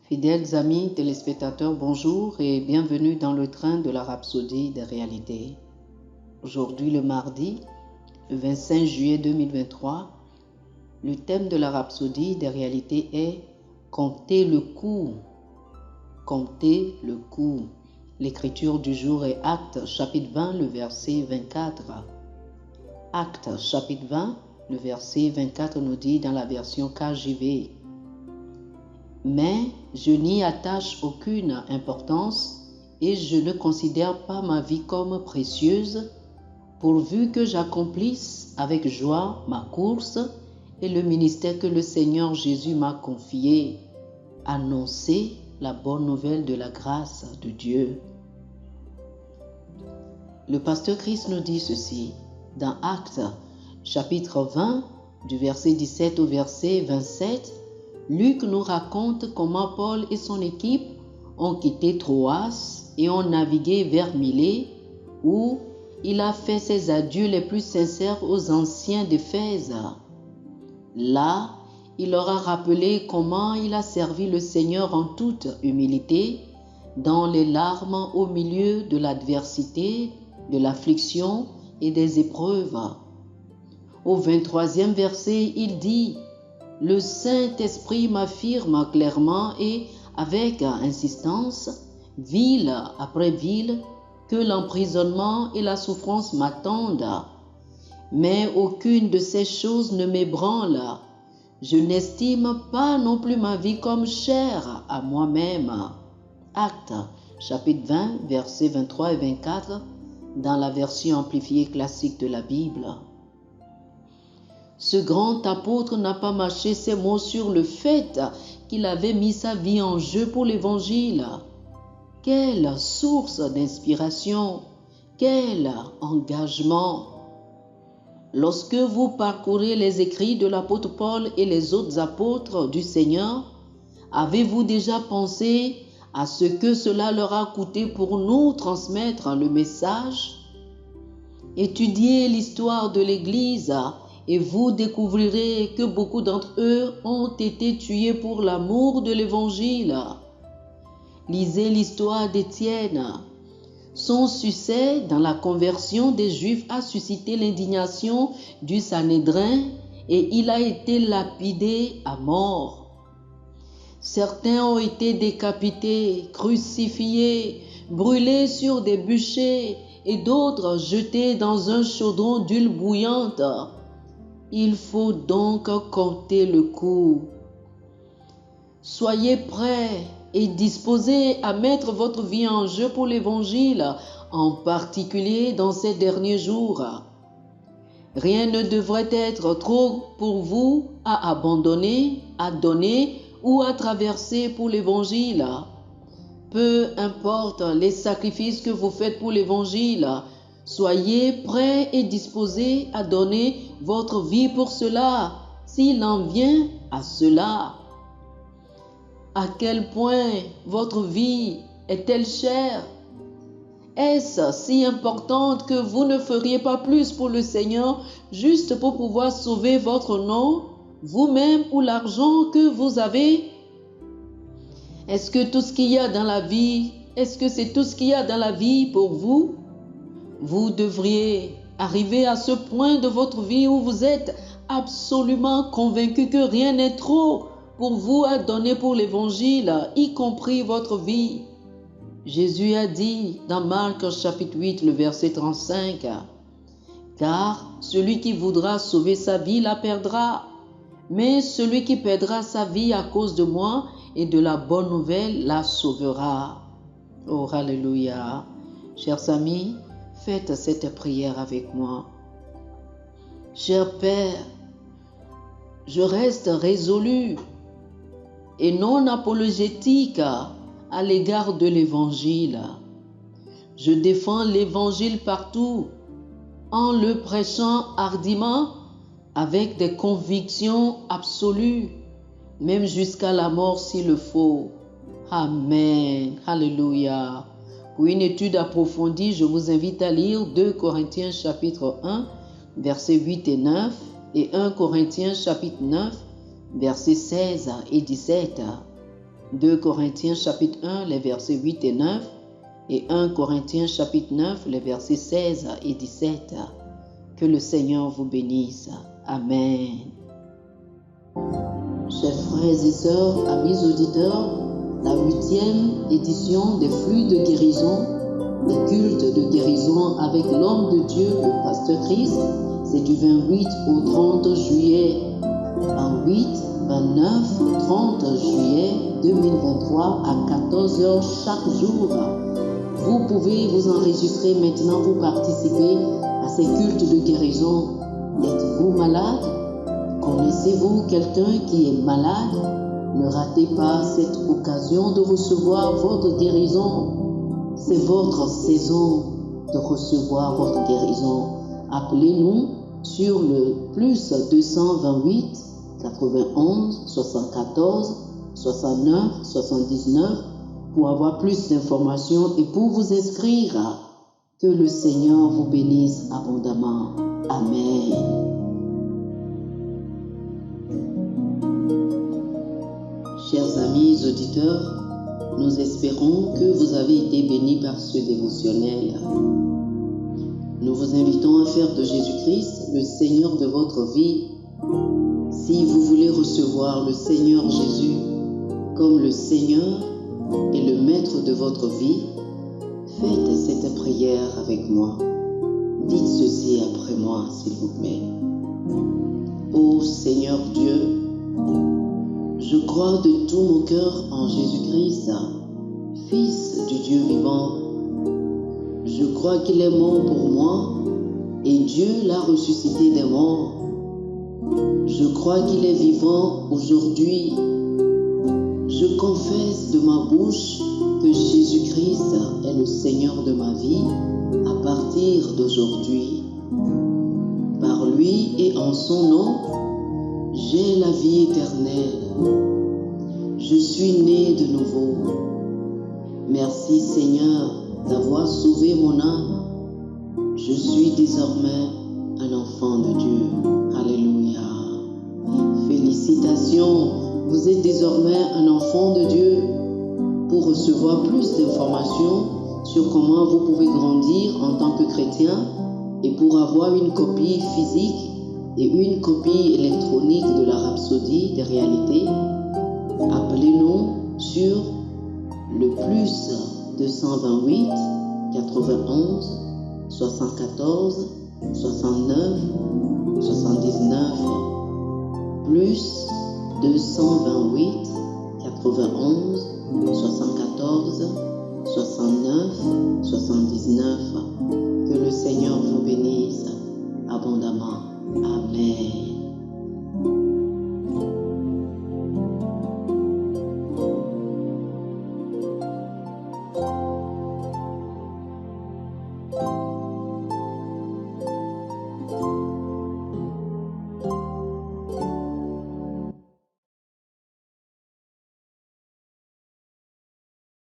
Fidèles amis téléspectateurs, bonjour et bienvenue dans le train de la Rhapsodie des réalités. Aujourd'hui, le mardi, le 25 juillet 2023, le thème de la Rhapsodie des réalités est « Comptez le coup ». Comptez le coup. L'écriture du jour est Actes chapitre 20, le verset 24. Actes chapitre 20, le verset 24 nous dit dans la version KJV: mais je n'y attache aucune importance et je ne considère pas ma vie comme précieuse, pourvu que j'accomplisse avec joie ma course et le ministère que le Seigneur Jésus m'a confié, annoncer la bonne nouvelle de la grâce de Dieu. Le pasteur Christ nous dit ceci dans Actes chapitre 20, du verset 17 au verset 27. Luc nous raconte comment Paul et son équipe ont quitté Troas et ont navigué vers Milet, où il a fait ses adieux les plus sincères aux anciens d'Éphèse. Là, il leur a rappelé comment il a servi le Seigneur en toute humilité, dans les larmes au milieu de l'adversité, de l'affliction et des épreuves. Au 23e verset, il dit: le Saint-Esprit m'affirme clairement et avec insistance, ville après ville, que l'emprisonnement et la souffrance m'attendent. Mais aucune de ces choses ne m'ébranle. Je n'estime pas non plus ma vie comme chère à moi-même. Actes, chapitre 20, versets 23 et 24, dans la version amplifiée classique de la Bible. Ce grand apôtre n'a pas mâché ses mots sur le fait qu'il avait mis sa vie en jeu pour l'Évangile. Quelle source d'inspiration, quel engagement! Lorsque vous parcourez les écrits de l'apôtre Paul et les autres apôtres du Seigneur, avez-vous déjà pensé à ce que cela leur a coûté pour nous transmettre le message? Étudiez l'histoire de l'Église et vous découvrirez que beaucoup d'entre eux ont été tués pour l'amour de l'Évangile. Lisez l'histoire d'Étienne. Son succès dans la conversion des Juifs a suscité l'indignation du Sanhédrin et il a été lapidé à mort. Certains ont été décapités, crucifiés, brûlés sur des bûchers et d'autres jetés dans un chaudron d'huile bouillante. Il faut donc compter le coup. Soyez prêts et disposés à mettre votre vie en jeu pour l'Évangile, en particulier dans ces derniers jours. Rien ne devrait être trop pour vous à abandonner, à donner ou à traverser pour l'Évangile. Peu importe les sacrifices que vous faites pour l'Évangile, soyez prêts et disposés à donner votre vie pour cela, s'il en vient à cela. À quel point votre vie est-elle chère? Est-ce si importante que vous ne feriez pas plus pour le Seigneur juste pour pouvoir sauver votre nom, vous-même ou l'argent que vous avez? Est-ce que tout ce qu'il y a dans la vie, est-ce que c'est tout ce qu'il y a dans la vie pour vous? Vous devriez arriver à ce point de votre vie où vous êtes absolument convaincu que rien n'est trop pour vous à donner pour l'Évangile, y compris votre vie. Jésus a dit dans Marc chapitre 8, le verset 35, « Car celui qui voudra sauver sa vie la perdra, mais celui qui perdra sa vie à cause de moi et de la bonne nouvelle la sauvera. » Oh, alléluia! Chers amis, faites cette prière avec moi. Cher Père, je reste résolu et non apologétique à l'égard de l'Évangile. Je défends l'Évangile partout en le prêchant hardiment avec des convictions absolues, même jusqu'à la mort s'il le faut. Amen. Alléluia. Pour une étude approfondie, je vous invite à lire 2 Corinthiens chapitre 1, versets 8 et 9 et 1 Corinthiens chapitre 9, versets 16 et 17. 2 Corinthiens chapitre 1, les versets 8 et 9, et 1 Corinthiens chapitre 9, les versets 16 et 17. Que le Seigneur vous bénisse. Amen. Chers frères et sœurs, amis auditeurs, la 8e édition des flux de guérison, des cultes de guérison avec l'homme de Dieu, le pasteur Christ, c'est du 28 au 30 juillet. 28, 29, 30 juillet 2023 à 14h chaque jour. Vous pouvez vous enregistrer maintenant pour participer à ces cultes de guérison. Êtes-vous malade? Connaissez-vous quelqu'un qui est malade? Ne ratez pas cette occasion de recevoir votre guérison. C'est votre saison de recevoir votre guérison. Appelez-nous sur le plus 228 91 74 69 79 pour avoir plus d'informations et pour vous inscrire. Que le Seigneur vous bénisse abondamment. Amen. Chers amis auditeurs, nous espérons que vous avez été bénis par ce dévotionnel. Nous vous invitons à faire de Jésus-Christ le Seigneur de votre vie. Si vous voulez recevoir le Seigneur Jésus comme le Seigneur et le Maître de votre vie, faites cette prière avec moi. Dites ceci après moi, s'il vous plaît. Ô Seigneur Dieu, je crois de tout mon cœur en Jésus-Christ, Fils du Dieu vivant. Je crois qu'il est mort pour moi et Dieu l'a ressuscité des morts. Je crois qu'il est vivant aujourd'hui. Je confesse de ma bouche que Jésus-Christ est le Seigneur de ma vie à partir d'aujourd'hui. Par lui et en son nom, j'ai la vie éternelle. Je suis né de nouveau. Merci Seigneur d'avoir sauvé mon âme. Je suis désormais un enfant de Dieu. Alléluia. Félicitations, vous êtes désormais un enfant de Dieu. Pour recevoir plus d'informations sur comment vous pouvez grandir en tant que chrétien et pour avoir une copie physique et une copie électronique de la Rhapsodie des réalités, appelez-nous sur le plus 228 91 74 69 79 plus 228 91